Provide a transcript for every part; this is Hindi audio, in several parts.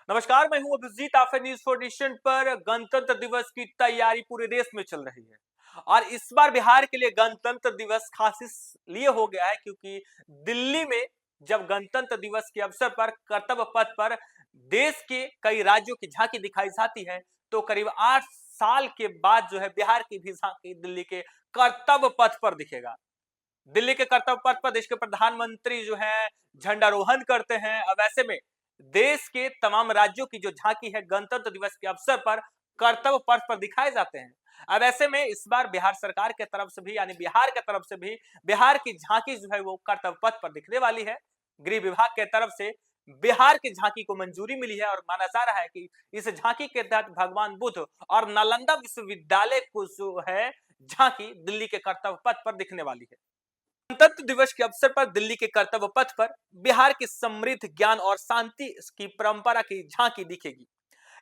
नमस्कार, मैं हूं अभिजीत। आप न्यूज फॉर नेशन पर गणतंत्र दिवस की तैयारी पूरे देश में चल रही है और इस बार बिहार के लिए गणतंत्र दिवस खास इसलिए हो गया है क्योंकि दिल्ली में जब गणतंत्र दिवस के अवसर पर कर्तव्य पथ पर देश के कई राज्यों की झांकी दिखाई जाती है, तो करीब 8 साल के बाद जो है बिहार की भी झांकी दिल्ली के कर्तव्य पथ पर दिखेगा। दिल्ली के कर्तव्य पथ पर देश के प्रधानमंत्री जो है झंडारोहण करते हैं। अब ऐसे में देश के तमाम राज्यों की जो झांकी है गणतंत्र दिवस के अवसर पर कर्तव्य पथ पर दिखाए जाते हैं। अब ऐसे में इस बार बिहार सरकार के तरफ से भी यानी बिहार के तरफ से भी बिहार की झांकी जो है वो कर्तव्य पथ पर दिखने वाली है। गृह विभाग के तरफ से बिहार की झांकी को मंजूरी मिली है और माना जा रहा है कि इस झांकी के तहत भगवान बुद्ध और नालंदा विश्वविद्यालय को जो है झांकी दिल्ली के कर्तव्य पथ पर दिखने वाली है। गणतंत्र दिवस के अवसर पर दिल्ली के कर्तव्य पथ पर बिहार की समृद्ध ज्ञान और शांति की परंपरा की झांकी दिखेगी।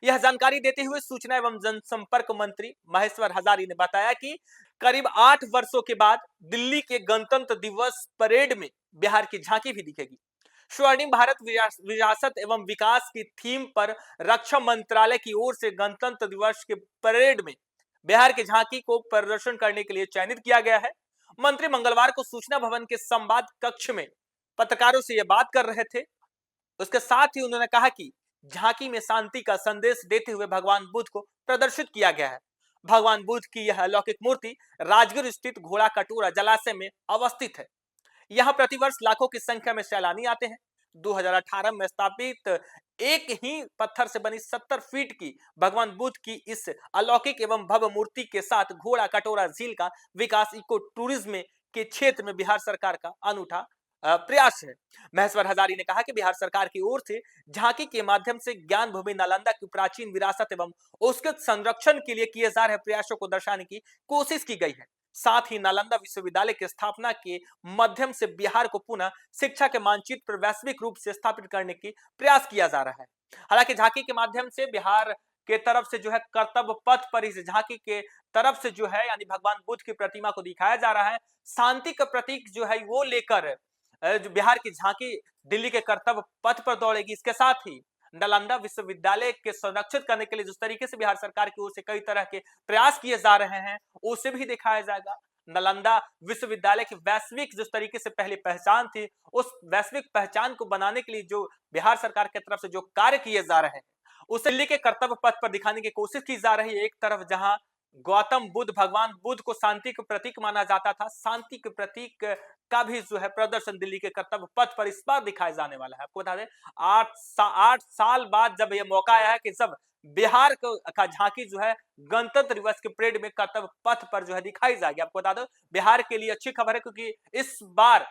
यह जानकारी देते हुए सूचना एवं जनसंपर्क मंत्री महेश्वर हजारी ने बताया कि करीब 8 वर्षों के बाद दिल्ली के गणतंत्र दिवस परेड में बिहार की झांकी भी दिखेगी। स्वर्णिम भारत विरासत एवं विकास की थीम पर रक्षा मंत्रालय की ओर से गणतंत्र दिवस के परेड में बिहार की झांकी को प्रदर्शन करने के लिए चयनित किया गया है। मंत्री मंगलवार को सूचना भवन के संवाद कक्ष में पत्रकारों से यह बात कर रहे थे। उसके साथ ही उन्होंने कहा कि झांकी में शांति का संदेश देते हुए भगवान बुद्ध को प्रदर्शित किया गया है। भगवान बुद्ध की यह अलौकिक मूर्ति राजगीर स्थित घोड़ा कटोरा जलाशय में अवस्थित है। यहाँ प्रतिवर्ष लाखों की संख्या में सैलानी आते हैं। 2018 में स्थापित एक ही पत्थर से बनी 70 फीट की भगवान बुद्ध की इस अलौकिक एवं भव्य मूर्ति के साथ घोड़ा कटोरा झील का विकास इको टूरिज्म के क्षेत्र में बिहार सरकार का अनूठा प्रयास है। महेश्वर हजारी ने कहा कि बिहार सरकार की ओर से झांकी के माध्यम से ज्ञान भूमि नालंदा की प्राचीन विरासत एवं उसके संरक्षण के लिए किए जा रहे प्रयासों को दर्शाने की कोशिश की गई है। साथ ही नालंदा विश्वविद्यालय की स्थापना के माध्यम से बिहार को पुनः शिक्षा के मानचित्र पर वैश्विक रूप से स्थापित करने की प्रयास किया जा रहा है। हालांकि झांकी के माध्यम से बिहार के तरफ से जो है कर्तव्य पथ पर इस झांकी के तरफ से जो है यानी भगवान बुद्ध की प्रतिमा को दिखाया जा रहा है। शांति का प्रतीक जो है वो लेकर जो बिहार की झांकी दिल्ली के कर्तव्य पथ पर दौड़ेगी। इसके साथ ही नालंदा विश्वविद्यालय के संरक्षित करने के लिए जिस तरीके से बिहार सरकार की ओर से कई तरह के प्रयास किए जा रहे हैं उसे भी दिखाया जाएगा। नालंदा विश्वविद्यालय की वैश्विक जिस तरीके से पहले पहचान थी उस वैश्विक पहचान को बनाने के लिए जो बिहार सरकार की तरफ से जो कार्य किए जा रहे हैं उसे दिल्ली के कर्तव्य पथ पर दिखाने की कोशिश की जा रही है। एक तरफ जहां गौतम बुद्ध भगवान बुद्ध को शांति के प्रतीक माना जाता था, शांति के प्रतीक का भी जो है प्रदर्शन दिल्ली के कर्तव्य पथ पर इस बार दिखाया जाने वाला है। आपको बता दें 8 साल बाद जब यह मौका आया है कि सब बिहार का झांकी जो है गणतंत्र दिवस के परेड में कर्तव्य पथ पर जो है दिखाई जाएगी। आपको बता दो बिहार के लिए अच्छी खबर है क्योंकि इस बार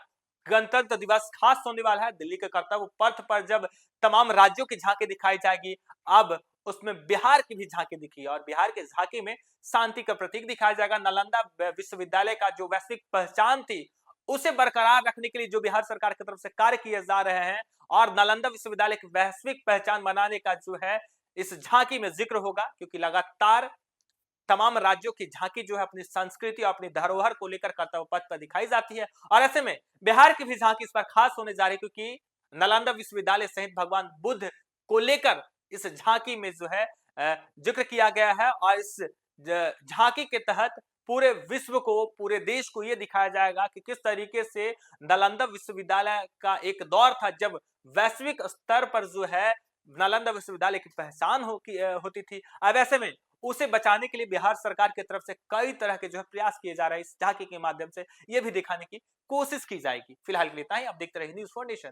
गणतंत्र दिवस खास होने वाला है। दिल्ली के कर्तव्य पथ पर जब तमाम राज्यों की झांकी दिखाई जाएगी, अब उसमें बिहार की भी झांकी दिखी और बिहार की झांकी में शांति का प्रतीक दिखाया जाएगा। नालंदा विश्वविद्यालय का जो वैश्विक पहचान थी उसे बरकरार रखने के लिए जो बिहार सरकार की तरफ से कार्य किए जा रहे हैं और नालंदा विश्वविद्यालय की वैश्विक पहचान बनाने का जो है इस झांकी में जिक्र होगा क्योंकि लगातार तमाम राज्यों की झांकी जो है अपनी संस्कृति और अपनी धरोहर को लेकर कर्तव्य पथ पर दिखाई जाती है और ऐसे में बिहार की भी झांकी इस पर खास होने जा रही है क्योंकि नालंदा विश्वविद्यालय सहित भगवान बुद्ध को लेकर इस झांकी में जो है जिक्र किया गया है और इस झांकी के तहत पूरे विश्व को पूरे देश को यह दिखाया जाएगा कि किस तरीके से नालंदा विश्वविद्यालय का एक दौर था जब वैश्विक स्तर पर जो है नालंदा विश्वविद्यालय की पहचान होती थी। अब ऐसे में उसे बचाने के लिए बिहार सरकार की तरफ से कई तरह के जो है प्रयास किए जा रहे हैं। इस झांकी के माध्यम से यह भी दिखाने की कोशिश की जाएगी। फिलहाल के लिए इतना ही। आप देखते रहिए न्यूज़ फॉर नेशन।